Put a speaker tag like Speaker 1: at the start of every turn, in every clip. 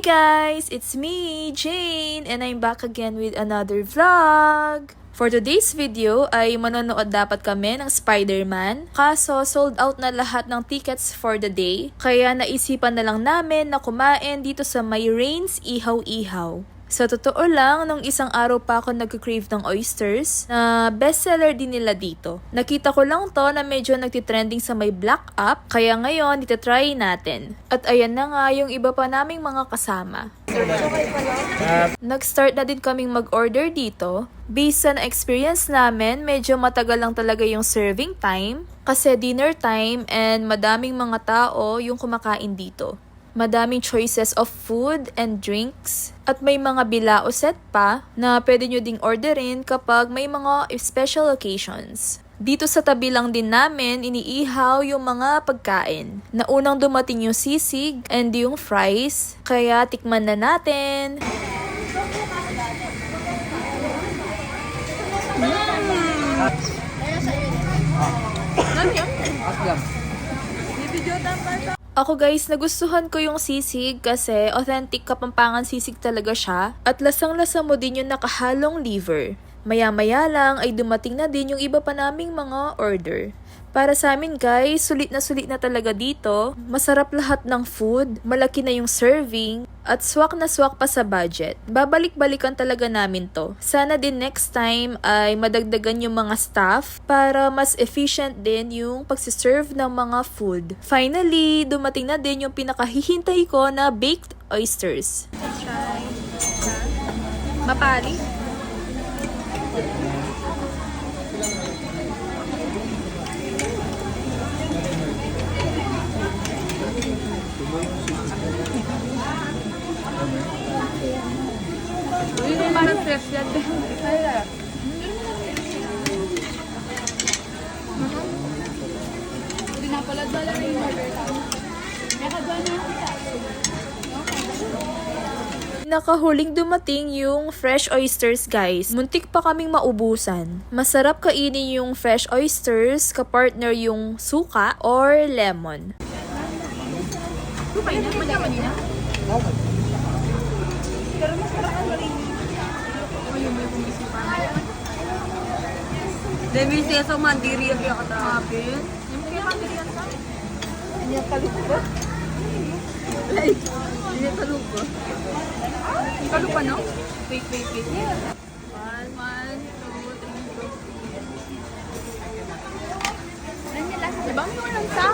Speaker 1: guys! It's me, Jane, and I'm back again with another vlog! For today's video ay manonood dapat kami ng Spider-Man, kaso sold out na lahat ng tickets for the day, kaya naisipan na lang namin na kumain dito sa may Rains Ihaw-Ihaw. Sa totoo lang, nung isang araw pa ako nag-crave ng oysters, na bestseller din nila dito. Nakita ko lang to na medyo nagtitrending sa may Black App, kaya ngayon itatry natin. At ayan na nga yung iba pa naming mga kasama. Nag-start na din kaming mag-order dito. Based sa na-experience namin, medyo matagal lang talaga yung serving time, kasi dinner time and madaming mga tao yung kumakain dito. Madaming choices of food and drinks. At may mga bilao set pa na pwede nyo ding orderin kapag may mga special occasions. Dito sa tabi lang din namin, iniihaw yung mga pagkain. Naunang dumating yung sisig and yung fries. Kaya tikman na natin. Ako guys, nagustuhan ko yung sisig kasi authentic Kapampangan sisig talaga siya at lasang-lasa mo din yung nakahalong liver. Maya-maya lang ay dumating na din yung iba pa naming mga order. Para sa amin guys, sulit na talaga dito. Masarap lahat ng food, malaki na yung serving, at swak na swak pa sa budget. Babalik-balikan talaga namin to. Sana din next time ay madagdagan yung mga staff para mas efficient din yung pagsiserve ng mga food. Finally, dumating na din yung pinakahihintay ko na baked oysters. Let's try. Mapali. Uy, parang fresh yan. Hindi na pala dala rin yung order tayo. Nakahuling dumating yung fresh oysters guys. Muntik pa kaming maubusan. Masarap kainin yung fresh oysters kapartner yung suka or lemon. Kupay na? Madyaman niya? Pero masarap ang marini. Ayun, may pumisipan. Demi siya sa mandiri ang kakatapin. Yung kaya mandiri yan sa? Hindi yung kalug ba? Hindi yung kalug ba? Yung kalug ba, no? Wait. 1, 2, 3, 4. Diba mo lang sa?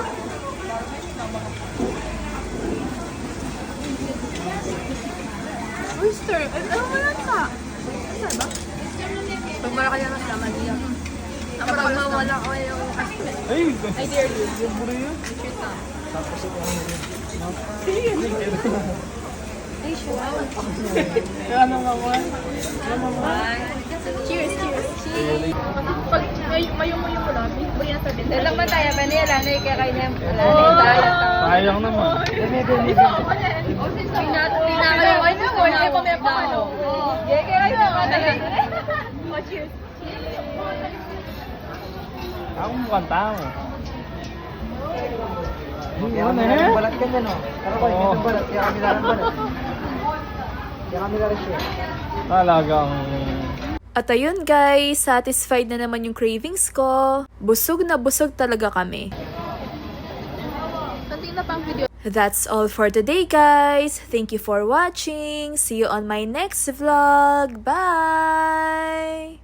Speaker 1: Oyster. Ano mo lang sa? Ano ba? Pag malaki yan ang laman niya. Kapag mawala ko yung aspen. I dare you. Yung buro yun? Cheers na. Tapos ito ang ay, sure. Ano nga one? Cheers. Pag mayong-mayong mo lang, may nasabihin. Dalang ba tayo ba niya? Lanay kaya kayo na yung
Speaker 2: sayang naman.
Speaker 1: Tinakayawan na. Wala pa may pakano. Kaya kayo naman. Cheers.
Speaker 2: Ako mukhang tao.
Speaker 3: Kaya kami lang balat ka dyan, no? Pero ko, hindi balat. Kaya kami lang balat. Kaya kami lang siya.
Speaker 2: Talagang...
Speaker 1: At ayun guys, satisfied na naman yung cravings ko. Busog na busog talaga kami. That's all for today guys. Thank you for watching. See you on my next vlog. Bye!